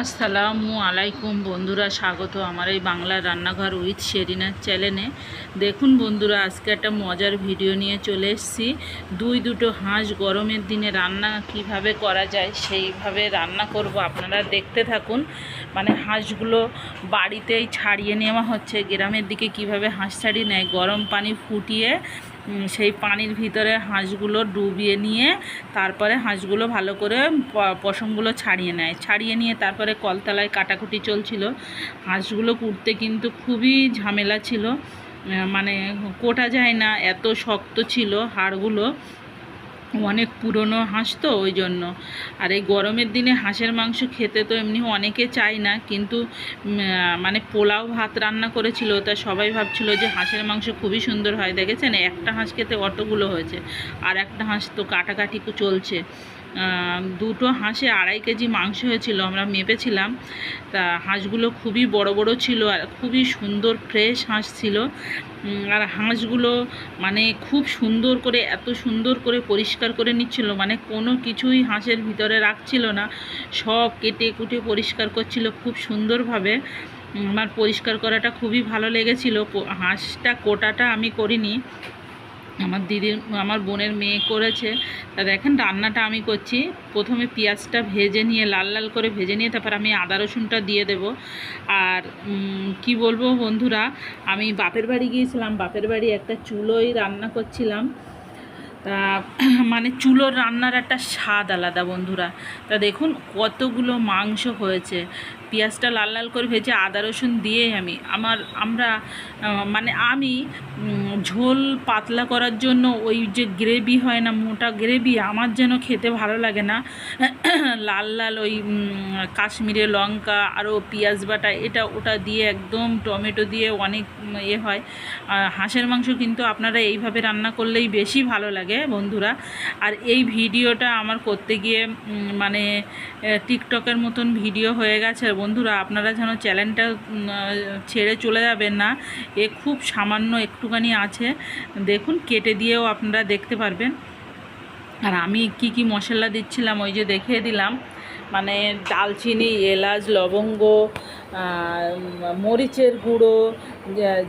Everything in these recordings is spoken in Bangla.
আসসালামু আলাইকুম বন্ধুরা, স্বাগত আমার এই বাংলার রান্নাঘর উইথ শেরিনার চ্যানেলে। দেখুন বন্ধুরা, আজকে একটা মজার ভিডিও নিয়ে চলে এসেছি। দুটো হাঁস গরমের দিনে রান্না কিভাবে করা যায় সেইভাবে রান্না করব, আপনারা দেখতে থাকুন। মানে হাঁসগুলো বাড়িতেই ছাড়িয়ে নেওয়া হচ্ছে। গ্রামের দিকে কিভাবে হাঁস ছাড়িয়ে নেয়, গরম পানি ফুটিয়ে সেই পানির ভিতরে হাঁসগুলো ডুবিয়ে নিয়ে তারপরে হাঁসগুলো ভালো করে পশমগুলো ছাড়িয়ে নিয়ে তারপরে কলতলায় কাটাকুটি চলছিল। হাঁসগুলো কুটতে কিন্তু খুবই ঝামেলা ছিল, মানে কোটা যায় না, এত শক্ত ছিল হাড়গুলো। অনেক পুরনো হাঁস তো ওই জন্য। আর এই গরমের দিনে হাঁসের মাংস খেতে তো এমনি অনেকে চায় না, কিন্তু মানে পোলাও ভাত রান্না করেছিল, তা সবাই ভাবছিল যে হাঁসের মাংস খুবই সুন্দর হয়। দেখেছেন, একটা হাঁস খেতে অতগুলো হয়েছে, আর একটা হাঁস তো কাটাকাটি চলছে। দুটো হাঁসে 2.5 কেজি মাংস হয়েছিল, আমরা মেপেছিলাম। তা হাঁসগুলো খুবই বড় বড় ছিল আর খুবই সুন্দর ফ্রেশ হাঁস ছিল। আর হাঁসগুলো মানে খুব সুন্দর করে, এত সুন্দর করে পরিষ্কার করে নিচ্ছিল, মানে কোনো কিছুই হাঁসের ভিতরে রাখছিল না, সব কেটে কুটে পরিষ্কার করছিল খুব সুন্দরভাবে। আমার পরিষ্কার করাটা খুবই ভালো লেগেছিল। হাঁসটা কোটাটা আমি করিনি, আমার বোনের মেয়ে করেছে। তা দেখেন, রান্নাটা আমি করছি। প্রথমে পেঁয়াজটা ভেজে নিয়ে, লাল লাল করে ভেজে নিয়ে তারপর আমি আদা রসুনটা দিয়ে দেব। আর কি বলবো বন্ধুরা, আমি বাপের বাড়ি গিয়েছিলাম, বাপের বাড়ি একটা চুলোয় রান্না করছিলাম। তা মানে চুলোর রান্নার একটা স্বাদ আলাদা বন্ধুরা। তা দেখুন কতগুলো মাংস হয়েছে। পেঁয়াজটা লাল লাল করে ভেজে আদা রসুন দিয়ে আমি ঝোল পাতলা করার জন্য ওই যে গ্রেভি হয় না, মোটা গ্রেভি, আমার যেন খেতে ভালো লাগে না। লাল লাল ওই কাশ্মীরি লঙ্কা আরও পেঁয়াজ বাটা এটা ওটা দিয়ে, একদম টমেটো দিয়ে অনেক হয়। হাঁসের মাংস কিন্তু আপনারা এইভাবে রান্না করলেই বেশি ভালো লাগে বন্ধুরা। আর এই ভিডিওটা আমার করতে গিয়ে মানে টিকটকের মতন ভিডিও হয়ে গেছে বন্ধুরা। আপনারা যেন চ্যানেলটা ছেড়ে চলে যাবেন না, এ খুব সামান্য একটুখানি আছে, দেখুন কেটে দিয়েও আপনারা দেখতে পারবেন। আর আমি কি কি মশলা দিচ্ছিলাম ওই যে দেখিয়ে দিলাম, মানে দালচিনি, এলাচ, লবঙ্গ, মরিচের গুঁড়ো,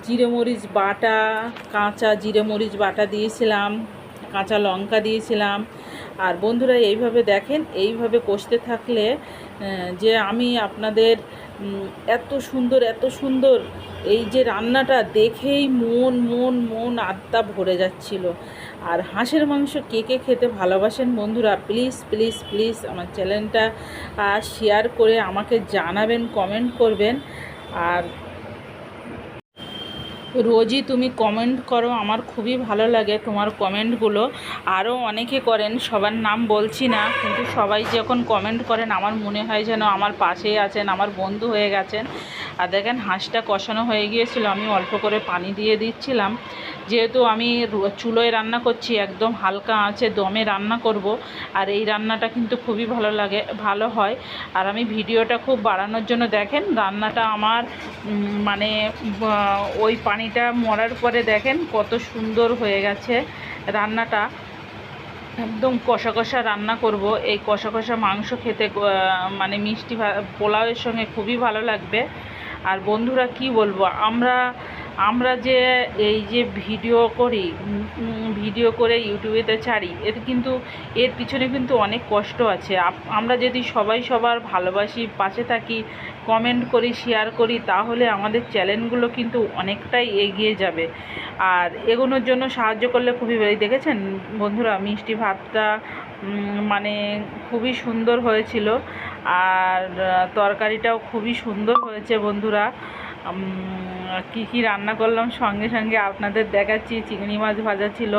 জিরে মরিচ বাটা, কাঁচা জিরে মরিচ বাটা দিয়েছিলাম, কাঁচা লঙ্কা দিয়েছিলাম। আর বন্ধুরা এইভাবে দেখেন, এইভাবে কষতে থাকলে যে আমি আপনাদের এত সুন্দর এই যে রান্নাটা দেখেই মন আত্মা ভরে যাচ্ছিল। আর হাঁসের মাংস কে কে খেতে ভালোবাসেন বন্ধুরা, প্লিজ প্লিজ প্লিজ আমার চ্যানেলটা শেয়ার করে আমাকে জানাবেন, কমেন্ট করবেন। আর রোজই তুমি কমেন্ট করো, আমার খুবই ভালো লাগে তোমার কমেন্টগুলো। আরও অনেকে করেন, সবার নাম বলছি না, কিন্তু সবাই যখন কমেন্ট করেন আমার মনে হয় যেন আমার পাশেই আছেন, আমার বন্ধু হয়ে গেছেন। আর দেখেন, হাঁসটা কষানো হয়ে গিয়েছিল, আমি অল্প করে পানি দিয়ে দিচ্ছিলাম। যেহেতু আমি চুলোয় রান্না করছি, একদম হালকা আঁচে দমে রান্না করব। আর এই রান্নাটা কিন্তু খুবই ভালো হয়। আর আমি ভিডিওটা খুব বাড়ানোর জন্য দেখেন, রান্নাটা আমার মানে ওই পানিটা মরার পরে দেখেন কত সুন্দর হয়ে গেছে রান্নাটা। একদম কষা কষা রান্না করব। এই কষা কষা মাংস খেতে মানে মিষ্টি পোলাওয়ের সঙ্গে খুবই ভালো লাগবে। আর বন্ধুরা কি বলবো, আমরা যে এই যে ভিডিও করে ইউটিউবেতে ছাড়ি, এর পিছনে কিন্তু অনেক কষ্ট আছে। আমরা যদি সবাই সবার ভালোবাসি, পাশে থাকি, কমেন্ট করি, শেয়ার করি, তাহলে আমাদের চ্যানেলগুলো কিন্তু অনেকটাই এগিয়ে যাবে। আর এগোনোর জন্য সাহায্য করলে খুবই ভালো। দেখেছেন বন্ধুরা, মিষ্টি ভাতটা মানে খুবই সুন্দর হয়েছিল। আর তরকারিটাও খুবই সুন্দর হয়েছে বন্ধুরা। কি কি রান্না করলাম সঙ্গে সঙ্গে আপনাদের দেখাচ্ছি। চিংড়ি মাছ ভাজা ছিল,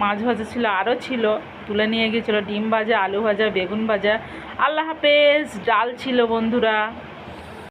মাছ ভাজা ছিল, আরও ছিল, তুলে নিয়ে গিয়েছিলো ডিম ভাজা, আলু ভাজা, বেগুন ভাজা। আল্লাহ হাফেজ। ডাল ছিল বন্ধুরা।